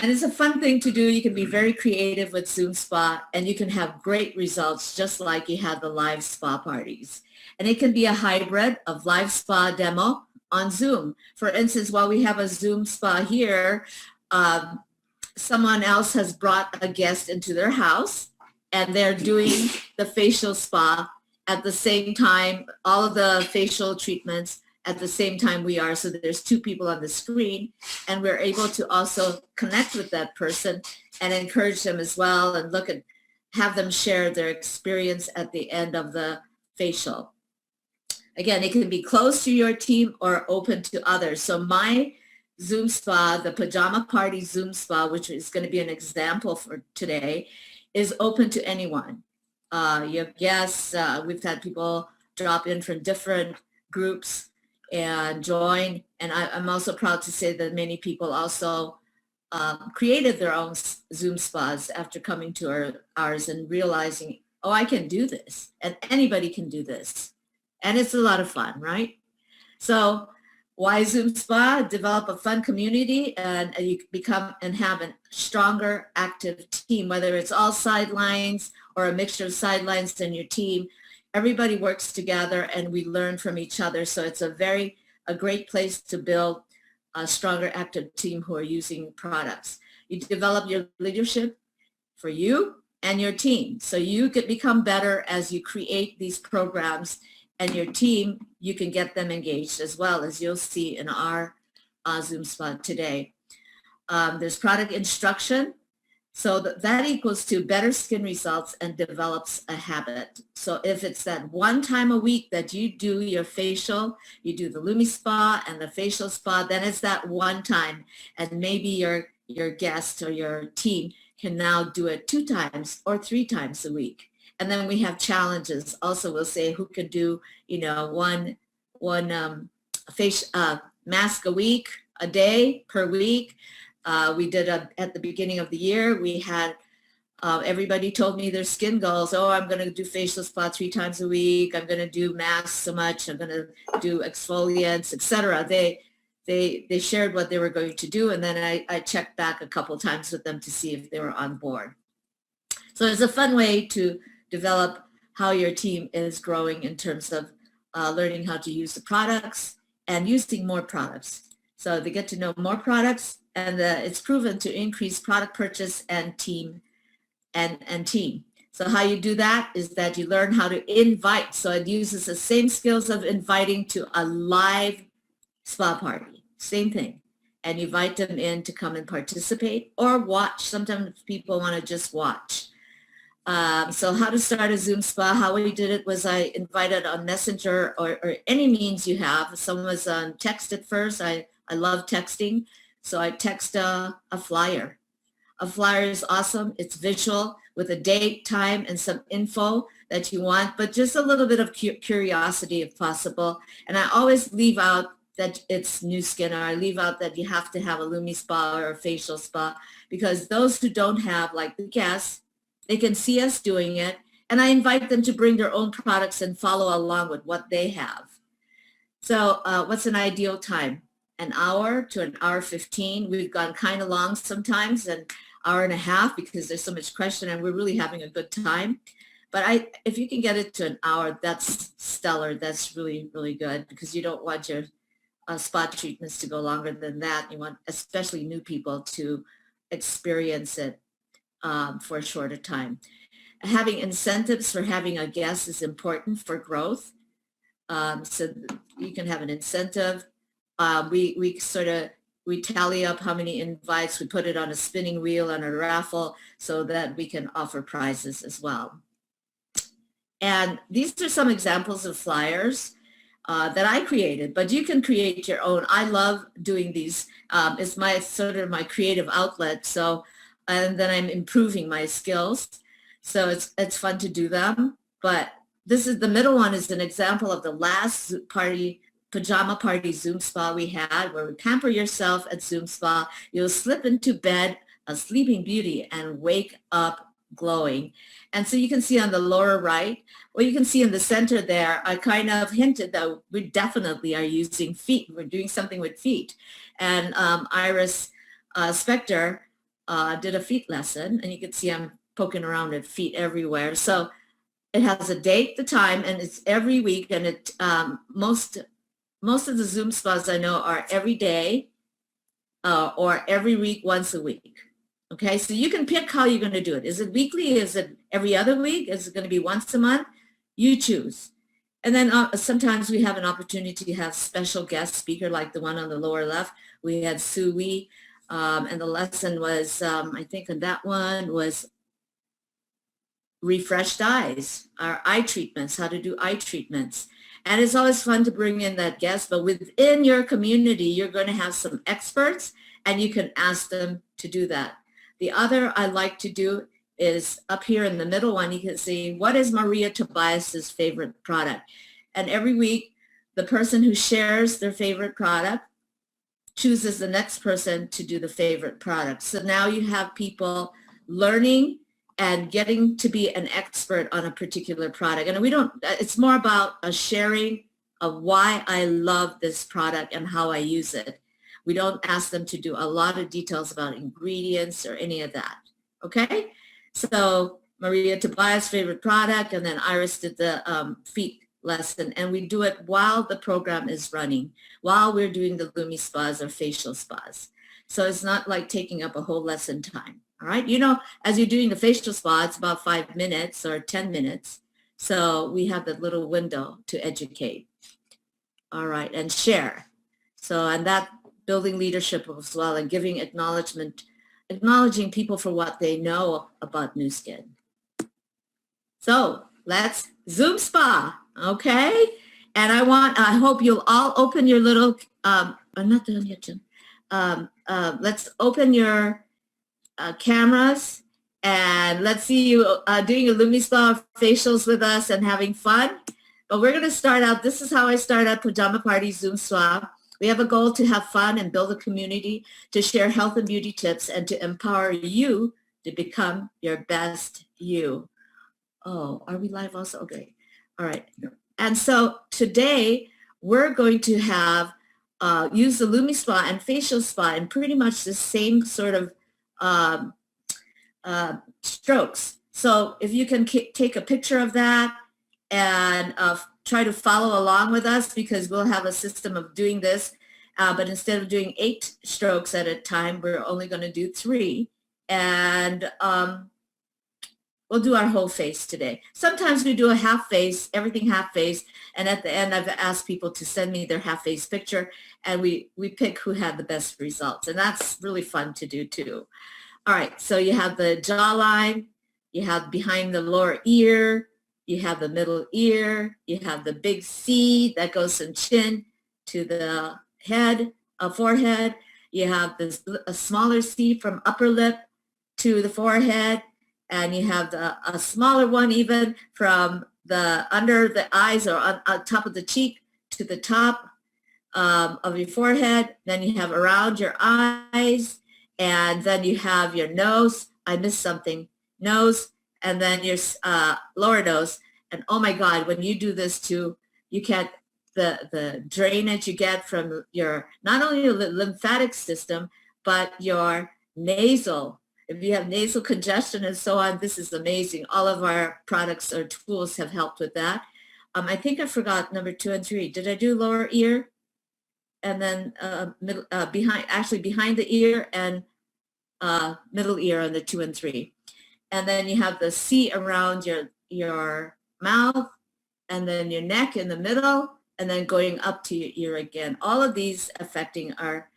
And it's a fun thing to do. You can be very creative with Zoom Spa, and you can have great results just like you had the live spa parties. And it can be a hybrid of live spa demo on Zoom. For instance, while we have a Zoom spa here, um, someone else has brought a guest into their house and they're doing the facial spa at the same time, all of the facial treatments at the same time we are. So there's two people on the screen, and we're able to also connect with that person and encourage them as well, and have them share their experience at the end of the facial. Again, it can be closed to your team or open to others. So my Zoom Spa, the Pajama Party Zoom Spa, which is going to be an example for today, is open to anyone. You have guests. We've had people drop in from different groups and join. And I'm also proud to say that many people also created their own Zoom spas after coming to ours and realizing, oh, I can do this, and anybody can do this. And it's a lot of fun, right? So why Zoom Spa? Develop a fun community, and you become and have a stronger, active team, whether it's all sidelines or a mixture of sidelines in your team. Everybody works together and we learn from each other. So it's a great place to build a stronger, active team who are using products. You develop your leadership for you and your team. So you could become better as you create these programs, and your team, you can get them engaged as well, as you'll see in our Zoom Spa today. There's product instruction. So that equals to better skin results and develops a habit. So if it's that one time a week that you do your facial, you do the Lumi Spa and the facial spa, then it's that one time. And maybe your guest or your team can now do it 2 times or 3 times a week. And then we have challenges. Also, we'll say who can do, one face mask a week, a day per week. We did at the beginning of the year, we had everybody told me their skin goals. Oh, I'm going to do facial spa 3 times a week. I'm going to do masks so much. I'm going to do exfoliants, etc. They shared what they were going to do, and then I checked back a couple times with them to see if they were on board. So it's a fun way to develop how your team is growing in terms of learning how to use the products and using more products. So they get to know more products, and it's proven to increase product purchase and team and team. So how you do that is that you learn how to invite. So it uses the same skills of inviting to a live spa party, same thing. And you invite them in to come and participate or watch. Sometimes people want to just watch. So how to start a Zoom Spa, how we did it was I invited on Messenger or any means you have. Someone was on text at first. I love texting. So I text a flyer. A flyer is awesome. It's visual with a date, time, and some info that you want, but just a little bit of curiosity if possible. And I always leave out that it's Nu Skin, or I leave out that you have to have a Lumi Spa or a facial spa, because those who don't have, like the guests, they can see us doing it, and I invite them to bring their own products and follow along with what they have. So what's an ideal time? An hour to an hour 15. We've gone kind of long sometimes, an hour and a half, because there's so much question and we're really having a good time. But if you can get it to an hour, that's stellar. That's really, really good, because you don't want your spa treatments to go longer than that. You want especially new people to experience it for a shorter time. Having incentives for having a guest is important for growth. So you can have an incentive. We tally up how many invites. We put it on a spinning wheel on a raffle so that we can offer prizes as well. And these are some examples of flyers that I created, but you can create your own. I love doing these. It's my sort of my creative outlet. So, and then I'm improving my skills. So it's fun to do them. But this is the middle one is an example of the last pajama party Zoom Spa we had, where we pamper yourself at Zoom Spa. You'll slip into bed a sleeping beauty and wake up glowing. And so you can see on the lower right, well, you can see in the center there, I kind of hinted that we definitely are using feet. We're doing something with feet. And Iris Spector did a feet lesson, and you can see I'm poking around at feet everywhere. So it has a date, the time, and it's every week. And it most of the Zoom spas I know are every day or every week, once a week. Okay, so you can pick how you're going to do it. Is it weekly? Is it every other week? Is it going to be once a month? You choose. And then sometimes we have an opportunity to have special guest speaker like the one on the lower left. We had Sue Wee, and the lesson was, I think on that one was refreshed eyes, our eye treatments, how to do eye treatments. And it's always fun to bring in that guest, but within your community, you're going to have some experts and you can ask them to do that. The other I like to do is up here in the middle one, you can see what is Maria Tobias's favorite product. And every week, the person who shares their favorite product chooses the next person to do the favorite product. So now you have people learning and getting to be an expert on a particular product. And it's more about a sharing of why I love this product and how I use it. We don't ask them to do a lot of details about ingredients or any of that, okay? So Maria Tobias' favorite product, and then Iris did the feet lesson, and we do it while the program is running, while we're doing the Lumi spas or facial spas. So it's not like taking up a whole lesson time, all right? You know, as you're doing the facial spa, it's about 5 minutes or 10 minutes. So we have that little window to educate, all right, and share. So, and that building leadership as well and giving acknowledging people for what they know about Nu Skin. So let's Zoom spa, okay? And I hope you'll all open your little, I'm not done yet, Jim. Let's open your cameras and let's see you doing your Lumi Spa facials with us and having fun. But we're gonna start out, this is how I start out Pajama Party Zoom Spa. We have a goal to have fun and build a community, to share health and beauty tips, and to empower you to become your best you. Oh, are we live also? Okay. All right. And so today we're going to have use the Lumi Spa and facial spa in pretty much the same sort of strokes. So if you can take a picture of that and try to follow along with us, because we'll have a system of doing this, but instead of doing 8 strokes at a time, we're only going to do 3, and we'll do our whole face today. Sometimes we do a half face, everything half face, and at the end I've asked people to send me their half face picture, and we pick who had the best results, and that's really fun to do too. All right, so you have the jawline, you have behind the lower ear, you have the middle ear, you have the big C that goes from chin to the head, forehead. You have a smaller C from upper lip to the forehead, and you have a smaller one even from the under the eyes or on top of the cheek to the top of your forehead. Then you have around your eyes, and then you have your nose. I missed something. Nose. And then your lower nose. And oh my God, when you do this too, you can't, the drainage you get from your, not only your lymphatic system, but your nasal. If you have nasal congestion and so on, this is amazing. All of our products or tools have helped with that. I think I forgot number 2 and 3. Did I do lower ear? And then behind the ear and middle ear on the 2 and 3. And then you have the C around your mouth, and then your neck in the middle, and then going up to your ear again. All of these affecting our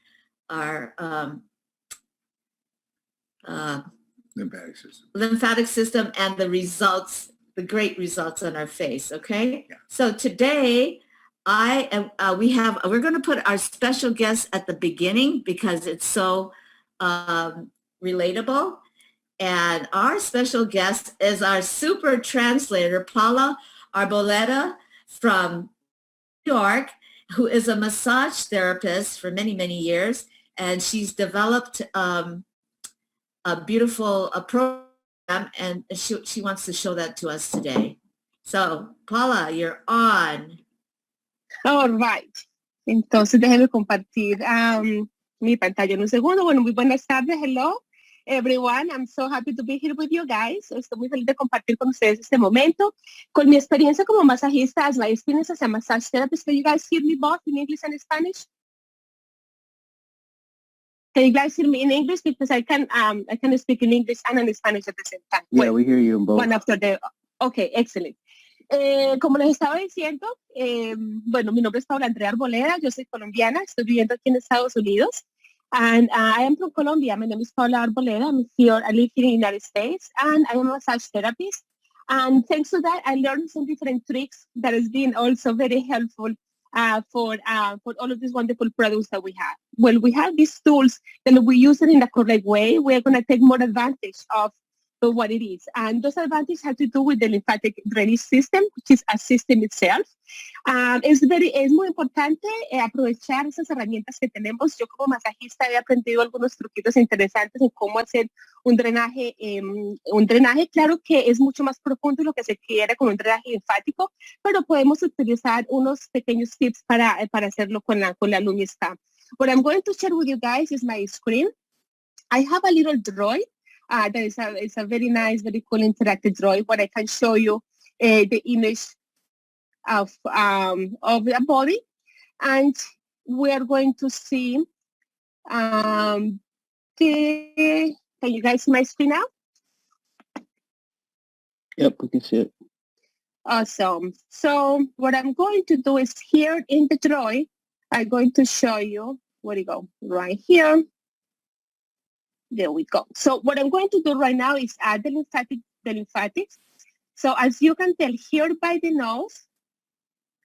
lymphatic system and the results, the great results on our face, okay? Yeah. So today, we're going to put our special guest at the beginning because it's so relatable. And our special guest is our super translator, Paula Arboleda from New York, who is a massage therapist for many, many years. And she's developed a beautiful program, and she wants to show that to us today. So, Paula, you're on. All right. Entonces, déjeme compartir mi pantalla en un segundo. Bueno, muy buenas tardes. Hello. everyone. I'm so happy to be here with you guys. Estoy muy feliz de compartir con ustedes este momento. Con mi experiencia como masajista, as my experience as a massage therapist. Can you guys hear me both in English and Spanish? Can you guys hear me in English? Because I can speak in English and in Spanish at the same time. Yeah, we hear you in both. One after the... Okay, excellent. Como les estaba diciendo, bueno, mi nombre es Paula Andrea Arboleda, yo soy colombiana, estoy viviendo aquí en Estados Unidos. And I am from Colombia. My name is Paula Arboleda. I live here in the United States, and I am a massage therapist. And thanks to that, I learned some different tricks that has been also very helpful for all of these wonderful products that we have. Well, we have these tools, and we use it in the correct way. We're going to take more advantage of what it is. And those advantages have to do with the lymphatic drainage system, which is a system itself. Es muy importante aprovechar esas herramientas que tenemos. Yo como masajista he aprendido algunos truquitos interesantes en cómo hacer un drenaje. Claro que es mucho más profundo lo que se quiere con un drenaje linfático, pero podemos utilizar unos pequeños tips para hacerlo con la LumiSpa. What I'm going to share with you guys is my screen. I have a little droid. That is a very nice, very cool interactive drawing where I can show you the image of the body, and we are going to see can you guys see my screen now? Yep, we can see it. Awesome. So what I'm going to do is here in the drawing, I'm going to show you, where you go, right here. There we go. So what I'm going to do right now is add the lymphatics. So as you can tell here by the nose,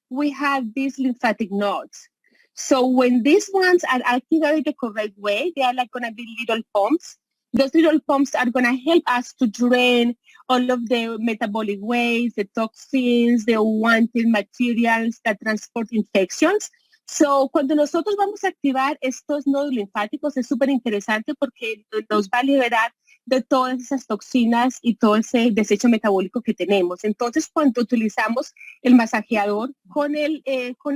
we have these lymphatic nodes. So when these ones are activated the correct way, they are like going to be little pumps. Those little pumps are going to help us to drain all of the metabolic waste, the toxins, the unwanted materials that transport infections. So, cuando nosotros vamos a activar estos nodos linfáticos es súper interesante porque nos va a liberar de todas esas toxinas y todo ese desecho metabólico que tenemos. Entonces, cuando utilizamos el masajeador con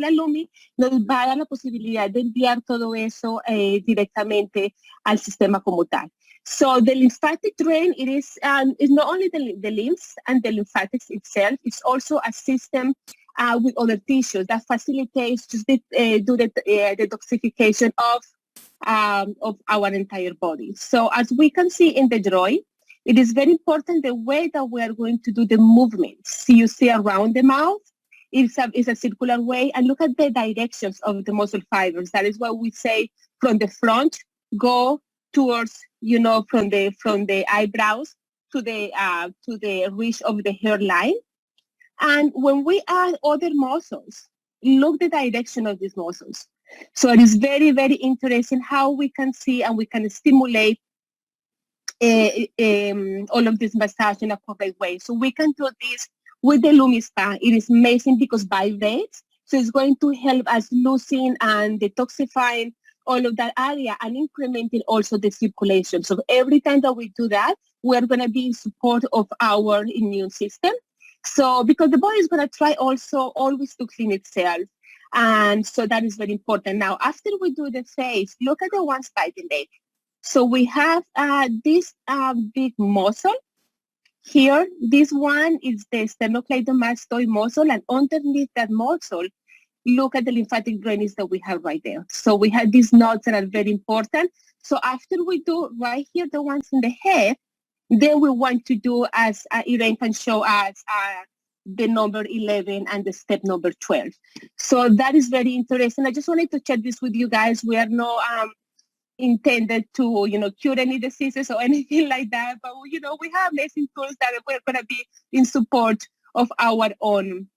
la Lumi, nos va a dar la posibilidad de enviar todo eso directamente al sistema como tal. So the lymphatic drain, it is not only the lymphs and the lymphatics itself, it's also a system with other tissues that facilitates just the detoxification of our entire body. So as we can see in the drawing, it is very important the way that we are going to do the movements. So you see around the mouth, it's a circular way, and look at the directions of the muscle fibers. That is what we say from the front, go towards, from the eyebrows to the ridge of the hairline. And when we add other muscles, look the direction of these muscles. So it is very, very interesting how we can see and we can stimulate all of this massage in a correct way. So we can do this with the LumiSpa. It is amazing because vibrates. So it's going to help us loosen and detoxifying all of that area and incrementing also the circulation. So every time that we do that, we're going to be in support of our immune system. So because the body is going to try also always to clean itself. And so that is very important. Now, after we do the face, look at the ones by the leg. So we have this big muscle here. This one is the sternocleidomastoid muscle, and underneath that muscle, look at the lymphatic drainage that we have right there. So we have these nodes that are very important. So after we do right here, the ones in the head, then we want to do, as Irene can show us, the number 11 and the step number 12. So that is very interesting. I just wanted to check this with you guys. We are not intended to, cure any diseases or anything like that. But, we have amazing tools that we're going to be in support of our own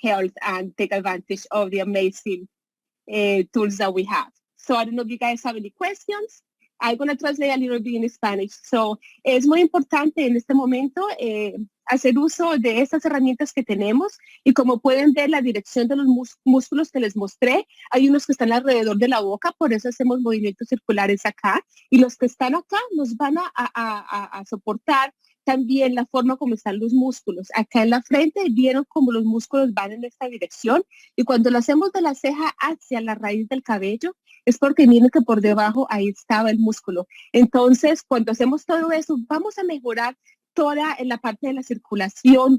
health and take advantage of the amazing tools that we have. So I don't know if you guys have any questions. I'm going to translate a little bit in Spanish. So, es muy importante en este momento hacer uso de estas herramientas que tenemos, y como pueden ver la dirección de los músculos que les mostré, hay unos que están alrededor de la boca, por eso hacemos movimientos circulares acá, y los que están acá nos van a soportar también la forma como están los músculos. Acá en la frente, vieron cómo los músculos van en esta dirección, y cuando lo hacemos de la ceja hacia la raíz del cabello, es porque miren que por debajo ahí estaba el músculo. Entonces, cuando hacemos todo eso, vamos a mejorar toda en la parte de la circulación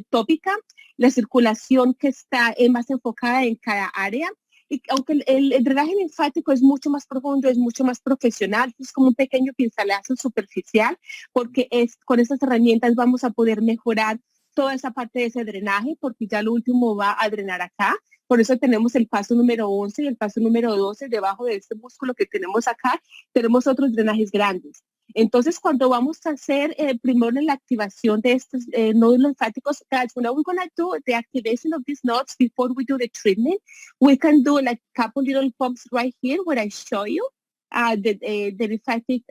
tópica, la circulación que está más enfocada en cada área. Y aunque el drenaje linfático es mucho más profundo, es mucho más profesional, es como un pequeño pincelazo superficial, porque con estas herramientas vamos a poder mejorar toda esa parte de ese drenaje, porque ya lo último va a drenar acá. Por eso tenemos el paso número 11 y el paso número 12, debajo de este músculo que tenemos acá, tenemos otros drenajes grandes. Entonces, cuando vamos a hacer primero la activación de estos nódulos linfáticos, guys, when we're going to do the activation of these nodes before we do the treatment, we can do like a couple little pumps right here where I show you the lymphatic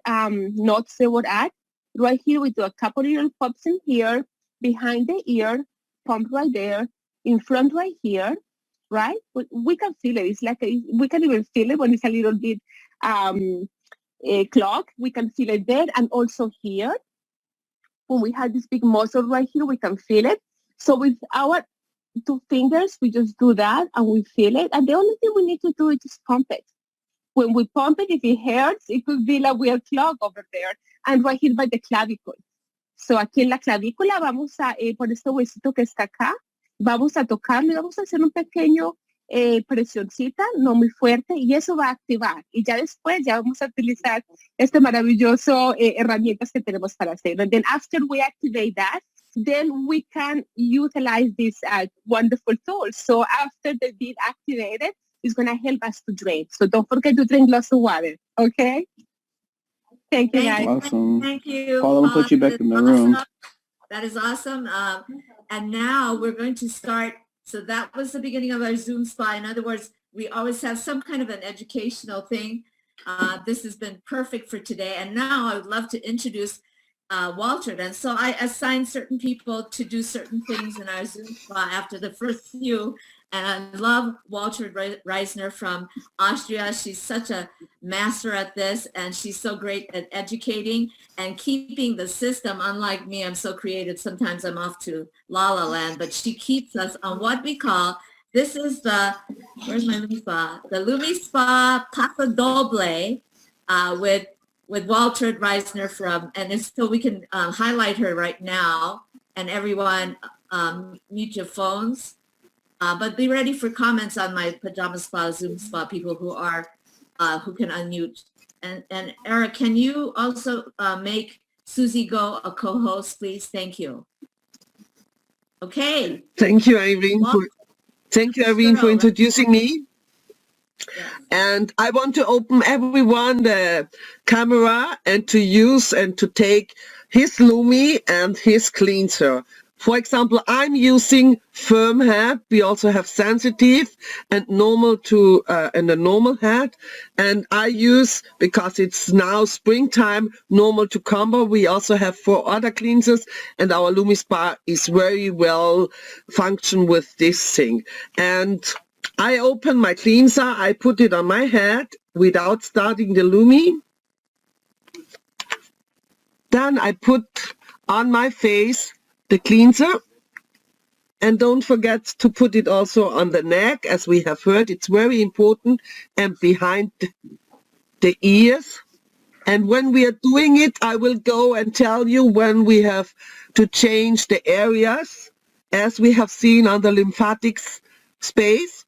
nodes they were at. Right here, we do a couple little pumps in here, behind the ear, pump right there, in front right here, right? We can feel it. It's like, we can even feel it when it's a little bit clogged. We can feel it there, and also here. When we have this big muscle right here, we can feel it. So with our 2 fingers, we just do that and we feel it. And the only thing we need to do is just pump it. When we pump it, if it hurts, it could be like we are clogged over there. And right here by the clavicle. So aquí en la clavícula vamos a, por este huesito que está acá, vamos a tocarlo y vamos a hacer un pequeño presioncita, no muy fuerte, y eso va a activar. Y ya después ya vamos a utilizar este maravilloso herramientas que tenemos para hacerlo. And then after we activate that, then we can utilize this wonderful tool. So after they've been activated, it's going to help us to drain. So don't forget to drink lots of water, okay? Thank you, guys. Awesome. Thank you. Paula, we'll put you back in the room. That is awesome. And now we're going to start. So that was the beginning of our Zoom spa. In other words, we always have some kind of an educational thing. This has been perfect for today. And now I would love to introduce Walter. And so I assigned certain people to do certain things in our Zoom spa after the first few. And I love Walter Reisner from Austria. She's such a master at this, and she's so great at educating and keeping the system. Unlike me, I'm so creative. Sometimes I'm off to La La Land, but she keeps us on what we call, this is the, where's my Lumi Spa? The Lumi Spa Paso Doble with Walter Reisner from, and it's, so we can highlight her right now, and everyone mute your phones. But be ready for comments on my Pajama Spa, Zoom Spa, people who are, who can unmute. And Eric, can you also make Susie Go a co-host, please? Thank you. Okay. Thank you, Irene. Thank you, Irene, for introducing me. Yes. And I want to open everyone the camera and to use and to take his Lumi and his cleanser. For example, I'm using firm head. We also have sensitive and normal to and a normal head. And I use, because it's now springtime, normal to combo. We also have 4 other cleansers, and our Lumi Spa is very well function with this thing. And I open my cleanser. I put it on my head without starting the Lumi. Then I put on my face the cleanser, and don't forget to put it also on the neck, as we have heard. It's very important, and behind the ears. And when we are doing it, I will go and tell you when we have to change the areas, as we have seen on the lymphatics space.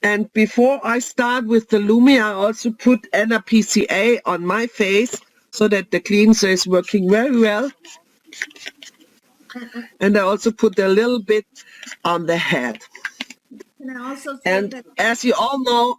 And before I start with the Lumi, I also put NRPCA on my face so that the cleanser is working very well. And I also put a little bit on the head. Can I also say And that, as you all know,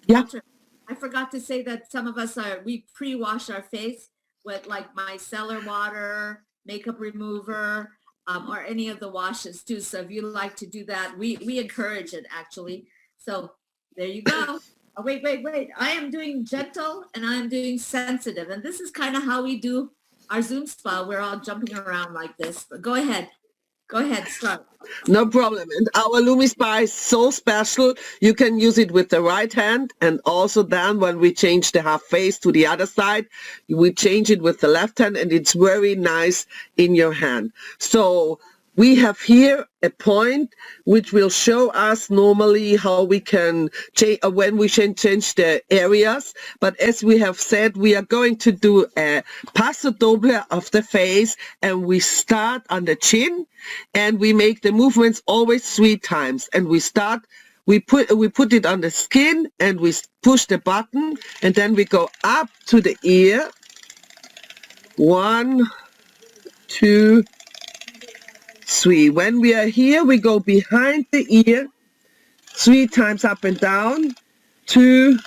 yeah, Walter, I forgot to say that some of us we pre-wash our face with like micellar water, makeup remover, or any of the washes too. So if you like to do that, we encourage it actually. So there you go. Oh, wait. I am doing gentle and I am doing sensitive. And this is kind of how we do our Zoom spa. We're all jumping around like this, but go ahead. Go ahead, start. No problem. And our Lumi Spa is so special. You can use it with the right hand, and also then when we change the half face to the other side, we change it with the left hand, and it's very nice in your hand. So we have here a point which will show us normally how we can change when we can change the areas. But as we have said, we are going to do a paso doble of the face, and we start on the chin, and we make the movements always 3 times. And we put it on the skin, and we push the button, and then we go up to the ear. 1, 2, 3. When we are here, we go behind the ear 3 times up and down. 2,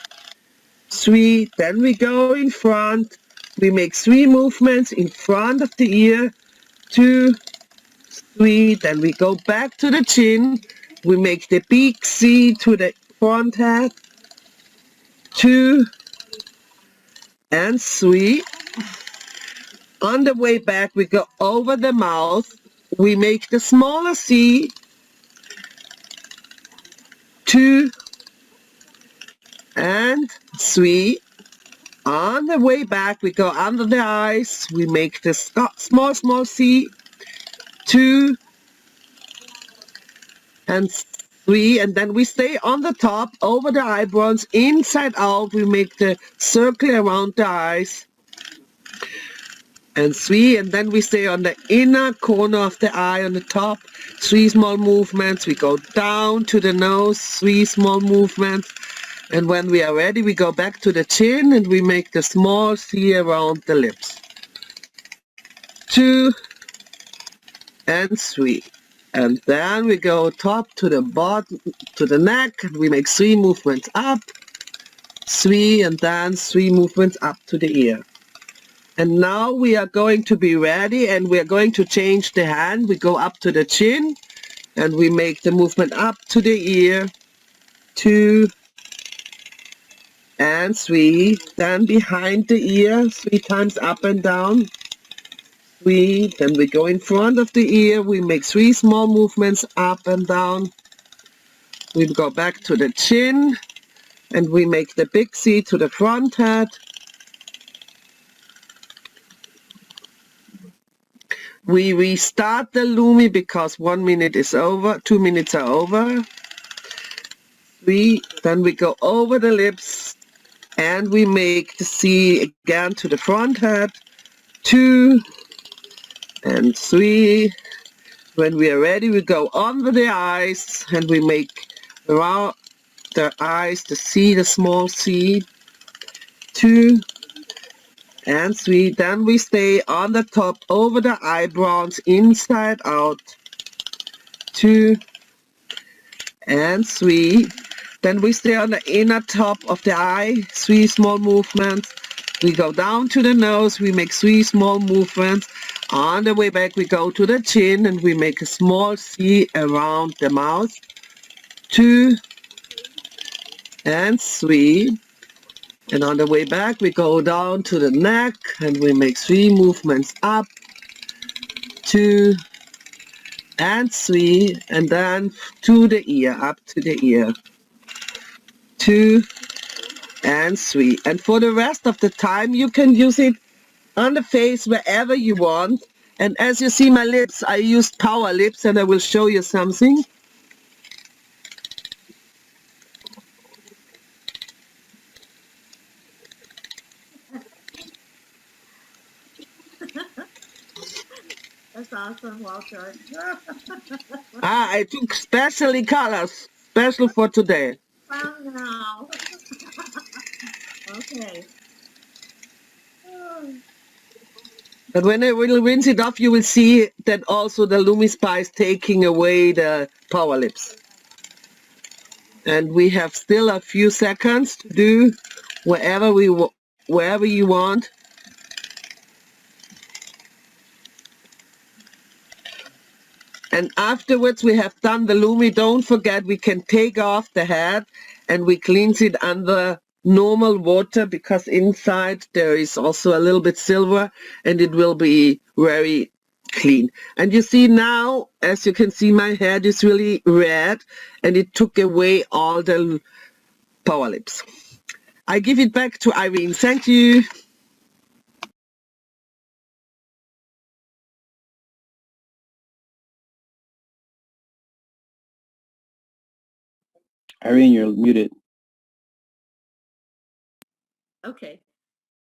3. Then we go in front. We make 3 movements in front of the ear. 2, 3. Then we go back to the chin. We make the big C to the front head. 2 and 3. On the way back, we go over the mouth. We make the smaller C, 2 and 3. On the way back, we go under the eyes. We make the small C, 2 and 3. And then we stay on the top, over the eyebrows, inside out. We make the circle around the eyes. And 3, and then we stay on the inner corner of the eye on the top. 3 small movements. We go down to the nose, 3 small movements. And when we are ready, we go back to the chin, and we make the small C around the lips. 2 and 3. And then we go top to the bottom, to the neck, and we make 3 movements up, 3, and then 3 movements up to the ear. And now we are going to be ready, and we are going to change the hand. We go up to the chin, and we make the movement up to the ear. 2 and 3. Then behind the ear, 3 times up and down. 3. Then we go in front of the ear. We make 3 small movements up and down. We go back to the chin, and we make the big C to the front head. We restart the Lumi because 1 minute is over, 2 minutes are over. 3, then we go over the lips, and we make the C again to the front head. 2 and 3. When we are ready, we go under the eyes, and we make around the eyes the C, the small C. 2 and 3. Then we stay on the top over the eyebrows, inside out. 2 and 3. Then we stay on the inner top of the eye, 3 small movements. We go down to the nose, we make 3 small movements. On the way back, we go to the chin, and we make a small C around the mouth. 2 and 3. And on the way back, we go down to the neck, and we make 3 movements up, 2 and 3, and then to the ear, up to the ear, 2 and 3. And for the rest of the time, you can use it on the face wherever you want. And as you see my lips, I used power lips, and I will show you something. That's awesome, Walter. I took specially colors, special for today. Wow, now. Okay. But when I will rinse it off, you will see that also the Lumi Spa is taking away the power lips. And we have still a few seconds to do wherever you want. And afterwards we have done the Lumi. Don't forget, we can take off the head and we cleanse it under normal water, because inside there is also a little bit silver, and it will be very clean. And you see now, as you can see, my head is really red and it took away all the power lips. I give it back to Irene. Thank you. Irene, you're muted. Okay.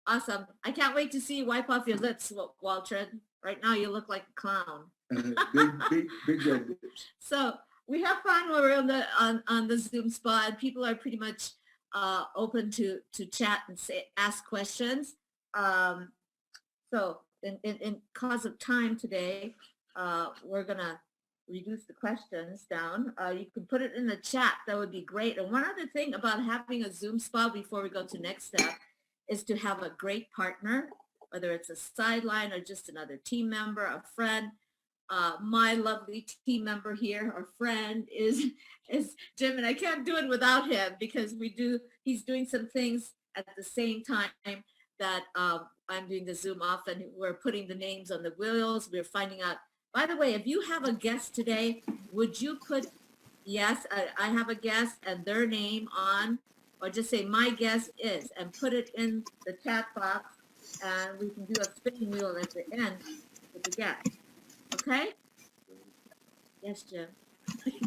Awesome. I can't wait to see you wipe off your lips, Walter. Right now you look like a clown. Big red lips. So we have fun when we're on the Zoom spa, and people are pretty much open to chat and ask questions. So in cause of time today, we're gonna reduce the questions down. You can put it in the chat. That would be great. And one other thing about having a Zoom spa before we go to next step is to have a great partner, whether it's a sideline or just another team member, a friend. My lovely team member here, or friend, is Jim, and I can't do it without him because he's doing some things at the same time that I'm doing the Zoom off, and we're putting the names on the wheels. We're finding out, by the way, if you have a guest today, would you put, yes, I have a guest and their name on, or just say my guest is, and put it in the chat box, and we can do a spinning wheel at the end with the guest. Okay? Yes, Jim.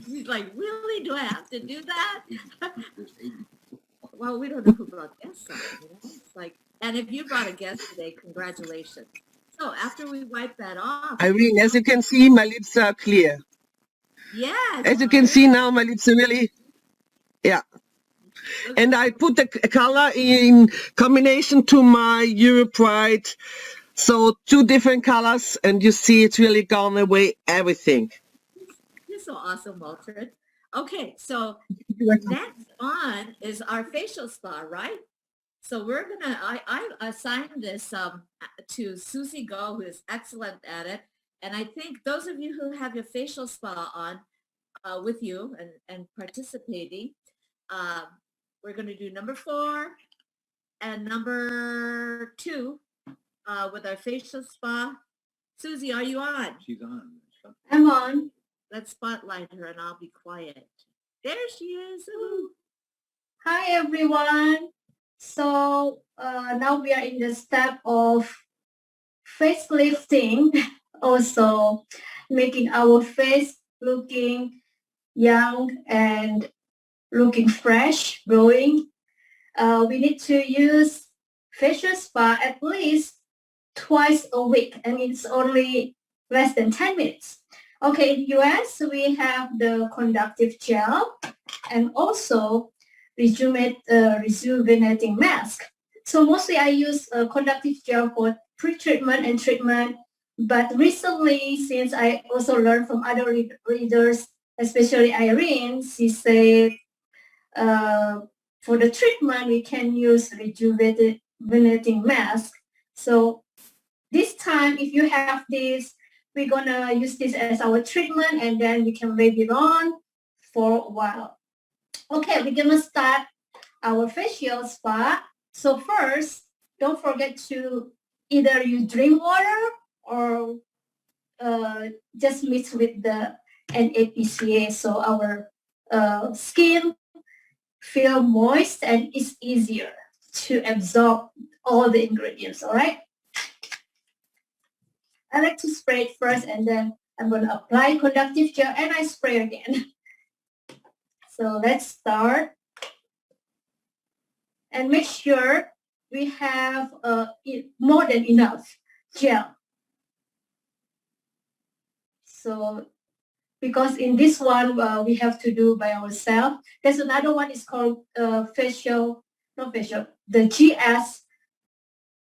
He's like, really? Do I have to do that? Well, we don't know who brought guests on. You know? It's like, and if you brought a guest today, congratulations. So after we wipe that off. Irene, as you can see, my lips are clear. Yes. As you can see now, my lips are really, yeah. And I put the color in combination to my Europride. So 2 different colors, and you see it's really gone away everything. You're so awesome, Walter. Okay, so next on is our facial spa, right? So we're gonna, I assigned this to Susie Go, who is excellent at it. And I think those of you who have your facial spa on with you and participating, we're gonna do number 4 and number 2 with our facial spa. Susie, are you on? She's on. I'm on. Let's spotlight her and I'll be quiet. There she is. Ooh. Hi, everyone. So now we are in the step of facelifting, also making our face looking young and looking fresh, glowing. We need to use facial spa at least twice a week, and it's only less than 10 minutes. Okay, in US, we have the conductive gel and also rejuvenating mask. So mostly I use conductive gel for pre-treatment and treatment. But recently, since I also learned from other readers, especially Irene, she said for the treatment, we can use rejuvenating mask. So this time, if you have this, we're gonna use this as our treatment, and then we can leave it on for a while. Okay, we're gonna start our facial spa. So first, don't forget to either you drink water or just mix with the NaPCA, so our skin feel moist and it's easier to absorb all the ingredients. All right. I like to spray it first, and then I'm going to apply conductive gel, and I spray again. So let's start. And make sure we have more than enough gel. So because in this one, we have to do by ourselves. There's another one, is called the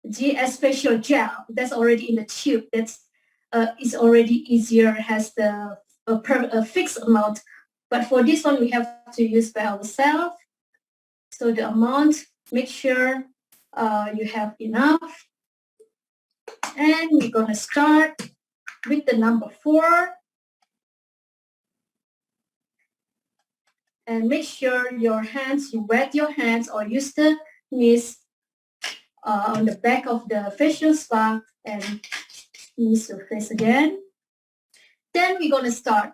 GS facial gel. That's already in the tube. That's is already easier, has the a fixed amount. But for this one, we have to use by ourselves. So the amount, make sure you have enough. And we're gonna start with the number 4. And make sure your hands, you wet your hands or use the mist on the back of the facial spa and Use your face again. Then we're gonna start.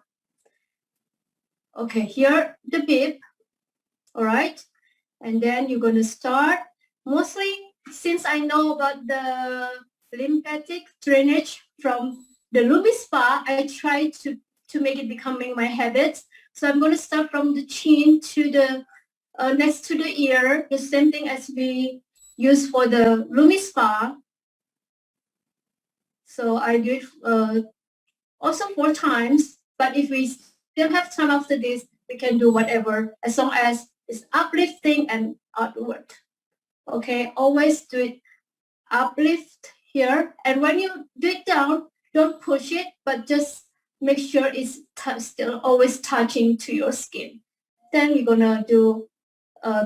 Okay, here the bib, all right? And then you're gonna start. Mostly, since I know about the lymphatic drainage from the LumiSpa, I try to make it becoming my habit. So I'm gonna start from the chin to the next to the ear, the same thing as we use for the LumiSpa. So I do it also 4 times, but if we still have time after this, we can do whatever, as long as it's uplifting and outward. Okay, always do it uplift here. And when you do it down, don't push it, but just make sure it's still always touching to your skin. Then we're gonna do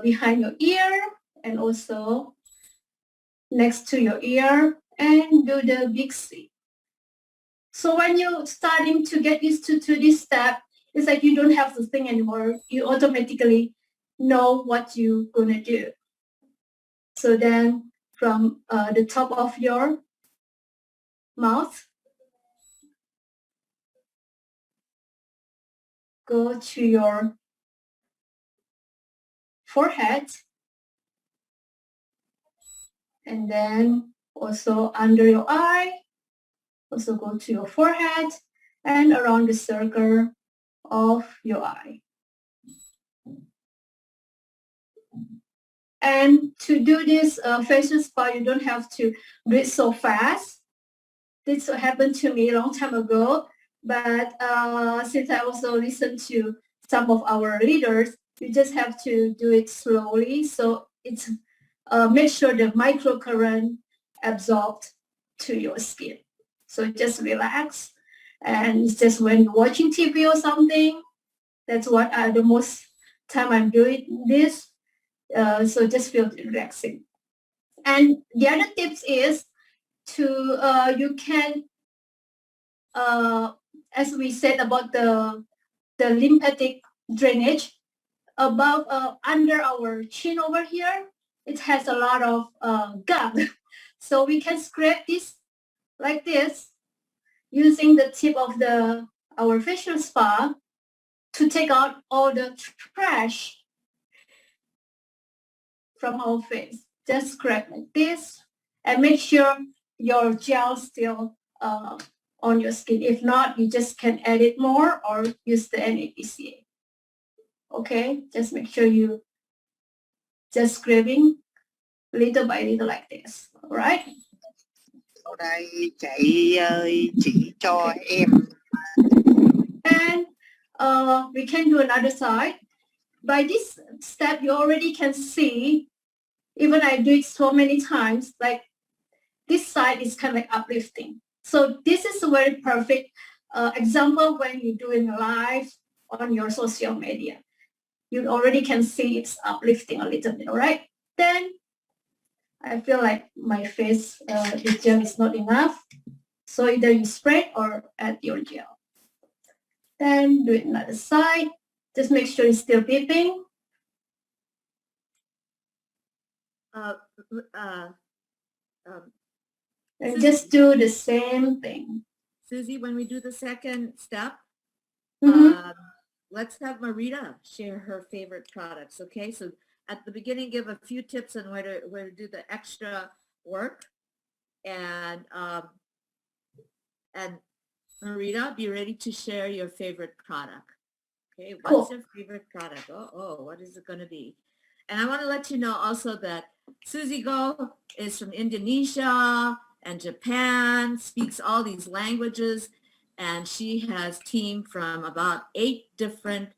behind your ear and also next to your ear and do the big C. So when you're starting to get used to this step, it's like you don't have to think anymore. You automatically know what you're gonna do. So then from the top of your mouth, go to your forehead, and then also under your eye, also go to your forehead and around the circle of your eye. And to do this facial spa, you don't have to do it so fast. This happened to me a long time ago, but since I also listened to some of our leaders, you just have to do it slowly. So it's make sure the microcurrent absorbed to your skin. So just relax. And it's just when you're watching TV or something, that's what the most time I'm doing this. So just feel relaxing. And the other tips is to, you can, as we said about the lymphatic drainage, above, under our chin over here, it has a lot of gunk. So we can scrape this like this using the tip of our facial spa to take out all the trash from our face. Just scrape like this and make sure your gel still on your skin. If not, you just can add it more or use the NABCA. Okay, just make sure you just scraping little by little like this. All right. Sau đây chị ơi, chỉ cho em. And we can do another side. By this step, you already can see, even I do it so many times, like this side is kind of like uplifting. So this is a very perfect example when you're doing live on your social media. You already can see it's uplifting a little bit, all right? Then I feel like my face, the gel is not enough. So either you spray or add your gel. Then do it another side. Just make sure it's still beeping. And just do the same thing. Susie, when we do the second step, Mhm. let's have Marita share her favorite products, okay? So at the beginning, give a few tips on where to do the extra work. And Marita, be ready to share your favorite product. Okay, what's your favorite product? Oh, what is it going to be? And I want to let you know also that Susie Go is from Indonesia and Japan, speaks all these languages, and she has team from about 8 different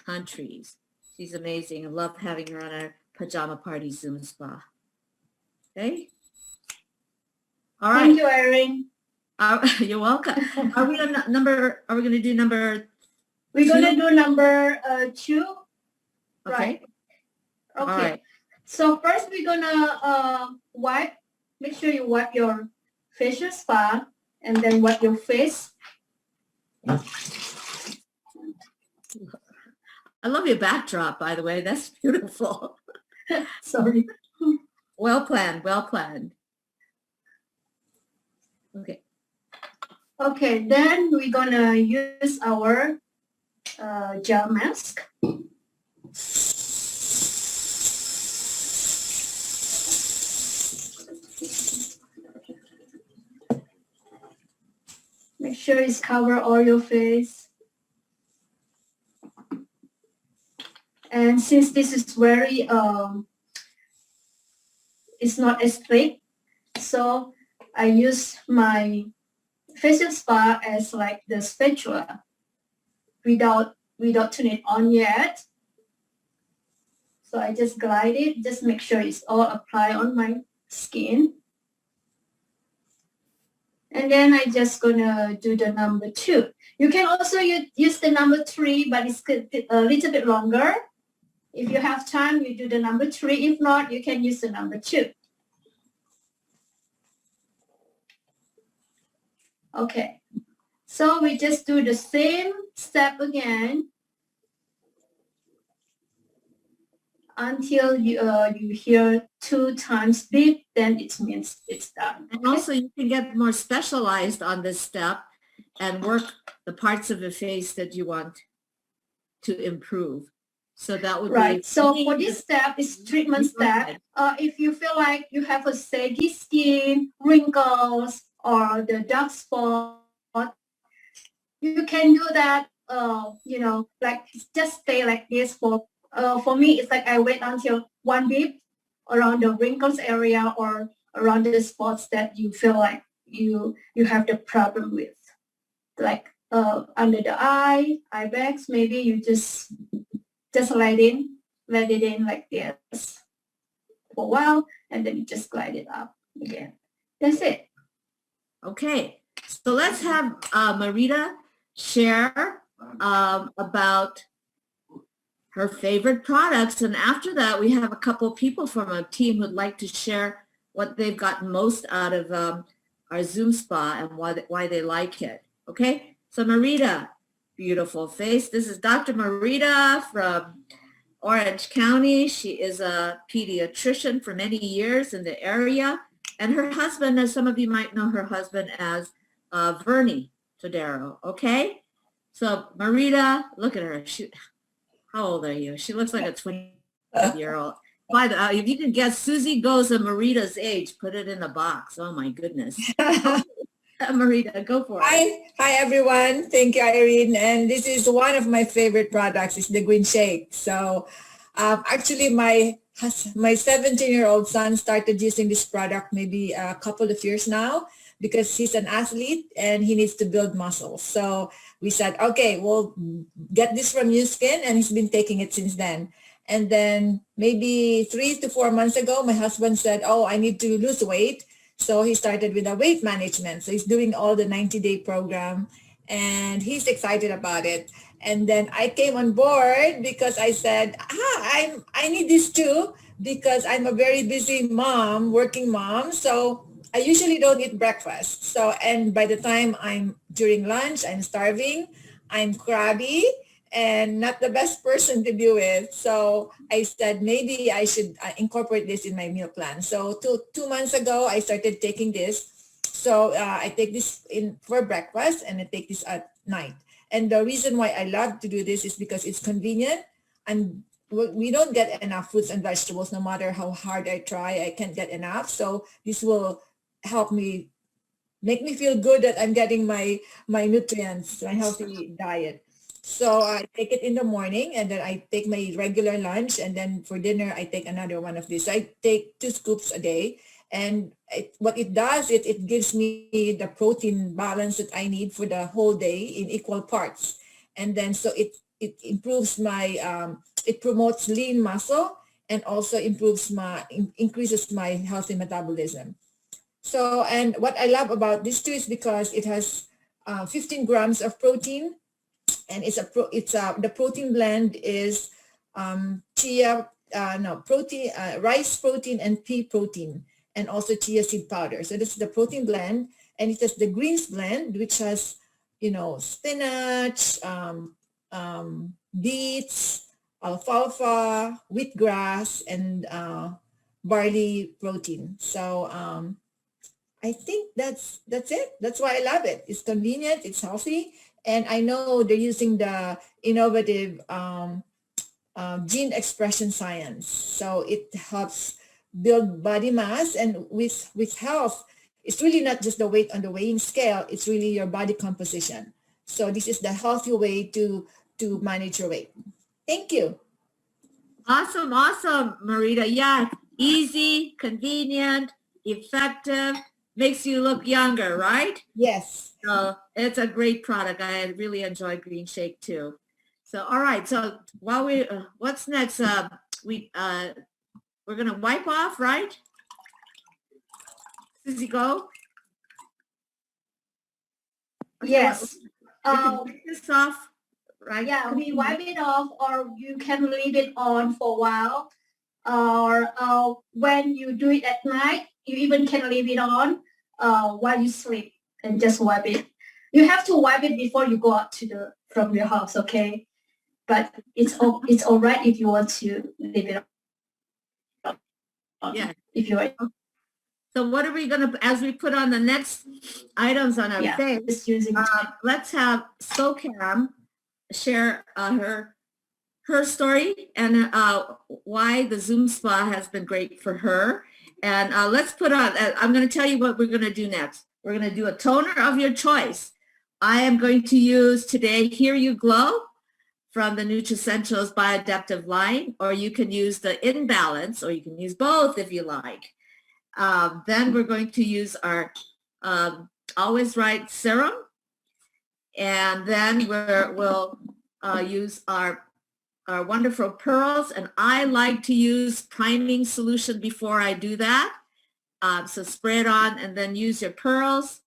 countries. She's amazing. I love having her on our pajama party Zoom spa. Okay? All right. Thank you, Irene. You're welcome. Are we going to do number We're going to 2? do number 2. Okay. Right. All Okay. right. So first we're going to wipe. Make sure you wipe your facial spa and then wipe your face. I love your backdrop, by the way. That's beautiful. Sorry. Well planned. Well planned. Okay. Okay, then we're gonna use our gel mask. Make sure it's cover all your face. And since this is very, it's not as thick, so I use my facial spa as like the spatula without turning it on yet. So I just glide it, just make sure it's all applied on my skin. And then I just gonna do the number 2. You can also use the number 3, but it's a little bit longer. If you have time, you do the number 3. If not, you can use the number 2. Okay, so we just do the same step again until you hear 2 times beep, then it means it's done. And also you can get more specialized on this step and work the parts of the face that you want to improve. So that would Right. be So for this step is treatment step. If you feel like you have a saggy skin, wrinkles, or the dark spot, you can do that. Like just stay like this for me. It's like I wait until 1 beep around the wrinkles area or around the spots that you feel like you have the problem with, like under the eye bags. Maybe you just let it in like this for a while, and then you just glide it up again. That's it. Okay, so let's have Marita share about her favorite products. And after that, we have a couple people from our team who'd like to share what they've gotten most out of our Zoom spa and why they like it. Okay, so Marita, beautiful face. This is Dr. Marita from Orange County. She is a pediatrician for many years in the area. And her husband, as some of you might know her husband as Vernie Todaro, okay? So Marita, look at her. How old are you? She looks like a 20-year-old. By the way, if you can guess Susie goes at Marita's age, put it in a box. Oh my goodness. Marita, go for it. Hi everyone. Thank you, Irene. And this is one of my favorite products. It's the Green Shake. So actually my 17-year-old son started using this product maybe a couple of years now because he's an athlete and he needs to build muscle. So we said, okay, we'll get this from Nu Skin, and he's been taking it since then. And then maybe 3 to 4 months ago, my husband said, oh, I need to lose weight. So he started with a weight management. So he's doing all the 90-day program and he's excited about it. And then I came on board because I said, I need this too, because I'm a very busy mom, working mom. So I usually don't eat breakfast. So, and by the time during lunch, I'm starving, I'm crabby, and not the best person to be with. So I said, maybe I should incorporate this in my meal plan. So 2 months ago, I started taking this. So I take this for breakfast and I take this at night. And the reason why I love to do this is because it's convenient, and we don't get enough fruits and vegetables. No matter how hard I try, I can't get enough. So this will help me, make me feel good that I'm getting my nutrients, my healthy diet. So I take it in the morning, and then I take my regular lunch, and then for dinner, I take another one of these. I take 2 scoops a day. And what it does, it gives me the protein balance that I need for the whole day in equal parts. And then so it improves my, it promotes lean muscle, and also increases my healthy metabolism. So, and what I love about this too is because it has 15 grams of protein, and the protein blend is rice protein and pea protein, and also chia seed powder. So this is the protein blend, and it has the greens blend, which has, spinach, beets, alfalfa, wheatgrass, and barley protein. So I think that's it. That's why I love it. It's convenient, it's healthy, and I know they're using the innovative gene expression science. So it helps build body mass, and with health, it's really not just the weight on the weighing scale, it's really your body composition. So this is the healthy way to manage your weight. Thank you. Awesome, Marita. Yeah, easy, convenient, effective, makes you look younger, right? Yes. So it's a great product. I really enjoy Green Shake too. So, all right. So while we, what's next? We're gonna wipe off, right? Susie, go. Okay, Yes. we can wipe this off, right? Yeah, we wipe it off, or you can leave it on for a while. Or when you do it at night, you even can leave it on while you sleep and just wipe it. You have to wipe it before you go out from your house, okay? But it's all right if you want to leave it on. Yeah. If you So what are we gonna, as we put on the next items on our face, just using let's have SoCam share her story and why the Zoom Spa has been great for her. And let's put on, I'm going to tell you what we're going to do next. We're going to do a toner of your choice. I am going to use today Here You Glow from the Nutricentials Bioadaptive line, or you can use the Imbalance, or you can use both if you like. Then we're going to use our Always Right serum. And then we'll use our wonderful pearls. And I like to use priming solution before I do that. So spray it on and then use your pearls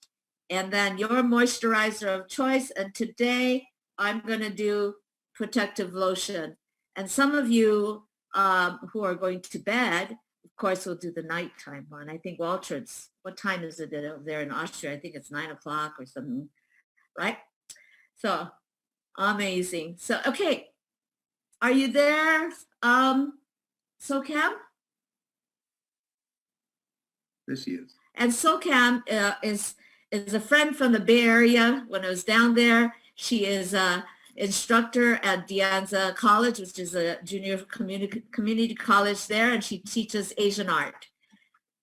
and then your moisturizer of choice. And today I'm going to do protective lotion. And some of you who are going to bed, of course, we'll do the nighttime one. I think Walter's, what time is it over there in Austria? I think it's 9 o'clock or something, right? So amazing. So, okay. Are you there, SoCam? This she is. And SoCam is a friend from the Bay Area. When I was down there, she is a instructor at De Anza College, which is a junior community college there, and she teaches Asian art.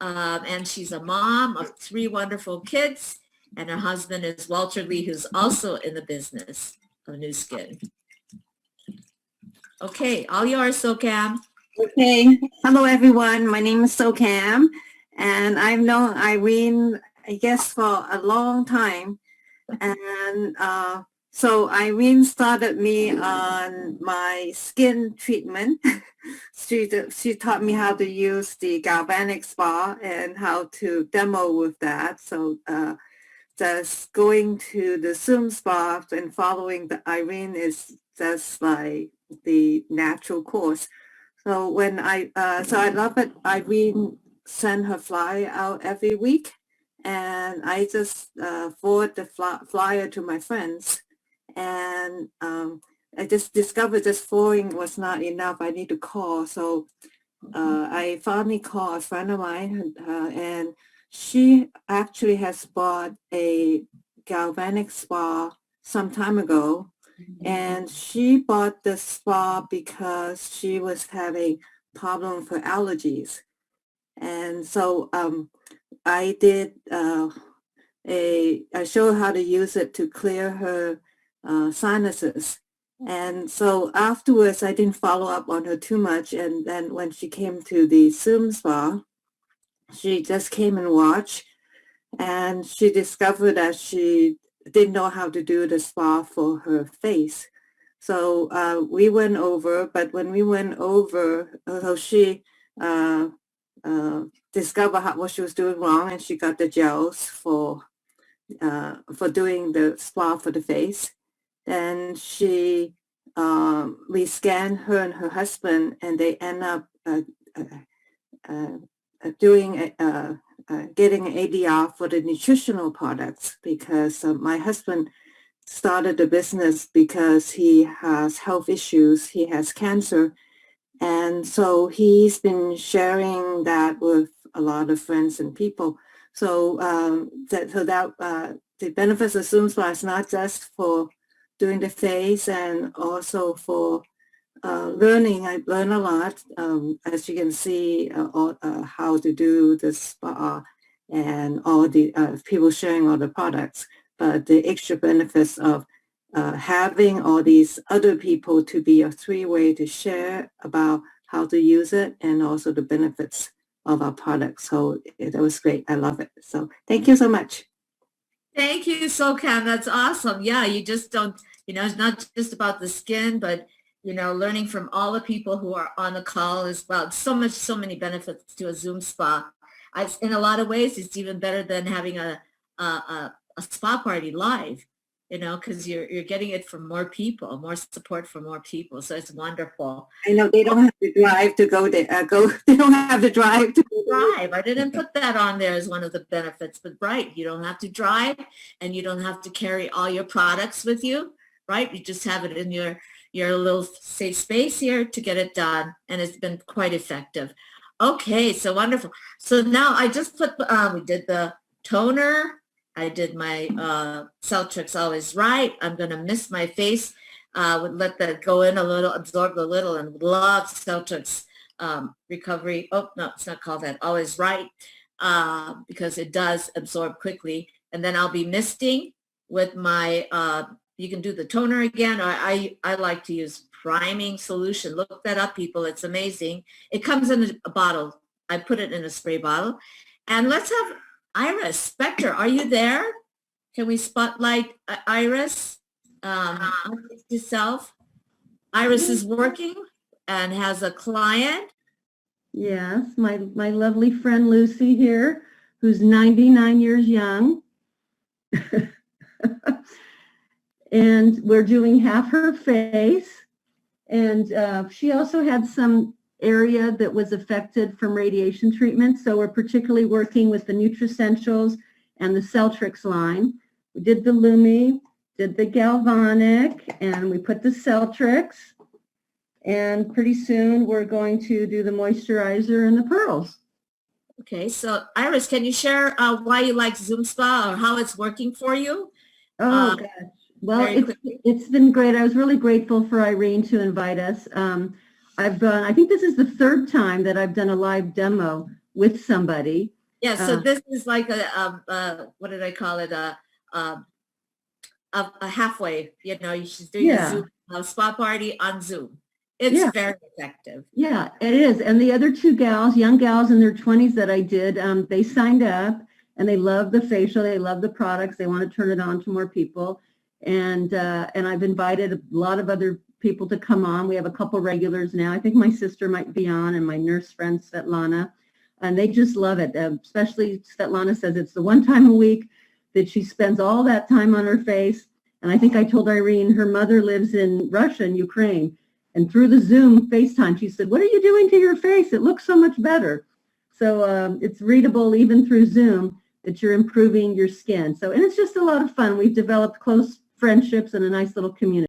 And she's a mom of 3 wonderful kids, and her husband is Walter Lee, who's also in the business of Nu Skin. Okay, all yours, SoCam. Okay, hello everyone. My name is SoCam, and I've known Irene, I guess, for a long time. And so Irene started me on my skin treatment. She taught me how to use the galvanic spa and how to demo with that. So just going to the Zoom spa and following the Irene is just like the natural course. So when I love it. Irene send her flyer out every week, and I just forward the flyer to my friends. And I just discovered just forwarding was not enough. I need to call. So I finally called a friend of mine, and she actually has bought a galvanic spa some time ago. And she bought the spa because she was having problem for allergies. And so I did I showed her how to use it to clear her sinuses. And so afterwards, I didn't follow up on her too much. And then when she came to the Zoom spa, she just came and watched. And she discovered that she didn't know how to do the spa for her face. So we went over, but when we went over, so she discovered what she was doing wrong, and she got the gels for doing the spa for the face. Then she, we scanned her and her husband, and they end up doing getting an ADR for the nutritional products, because my husband started the business because he has health issues. He has cancer. And so he's been sharing that with a lot of friends and people. So the benefits of Zoom Spa is not just for doing the face and also for learning. I learned a lot, as you can see, how to do the spa and all the people sharing all the products. But the extra benefits of having all these other people to be a three-way to share about how to use it and also the benefits of our products. So that was great. I love it. So thank you so much. Thank you, SoCam. That's awesome. Yeah, you just don't, it's not just about the skin, but, learning from all the people who are on the call as well. So many benefits to a Zoom spa. In a lot of ways, it's even better than having a spa party live, because you're getting it from more people, more support from more people. So it's wonderful. I know they don't have to drive to go there. They don't have to drive to drive. I didn't put that on there as one of the benefits, but right, you don't have to drive and you don't have to carry all your products with you, right? You just have it in your little safe space here to get it done, and it's been quite effective. Okay, so wonderful. So now I just put, we did the toner. I did my Celtrix Always Right. I'm going to mist my face. Would let that go in a little, absorb a little, and love Celtrix recovery. Oh, no, it's not called that. Always Right, because it does absorb quickly. And then I'll be misting with my, you can do the toner again, or I like to use priming solution. Look that up, people. It's amazing. It comes in a bottle. I put it in a spray bottle. And let's have Iris Spector. Are you there? Can we spotlight Iris? Yourself. Iris is working and has a client. Yes, my lovely friend Lucy here, who's 99 years young. And we're doing half her face. And she also had some area that was affected from radiation treatment. So we're particularly working with the Nutricentials and the Celtrix line. We did the Lumi, did the Galvanic, and we put the Celtrix. And pretty soon we're going to do the moisturizer and the pearls. Okay, so Iris, can you share why you like Zoom Spa or how it's working for you? Oh, gosh. Well, it's been great. I was really grateful for Irene to invite us. I think this is the third time that I've done a live demo with somebody. Yeah, so this is like what did I call it? A halfway, she's doing a Zoom spa party on Zoom. It's very effective. Yeah, it is. And the other two gals, young gals in their 20s that I did, they signed up and they love the facial. They love the products. They want to turn it on to more people. And I've invited a lot of other people to come on. We have a couple regulars now. I think my sister might be on and my nurse friend Svetlana, and they just love it. Especially Svetlana says it's the one time a week that she spends all that time on her face. And I think I told Irene her mother lives in Russia and Ukraine, and through the Zoom FaceTime, she said, "What are you doing to your face? It looks so much better." So it's readable even through Zoom that you're improving your skin. So, and it's just a lot of fun. We've developed close friendships and a nice little community.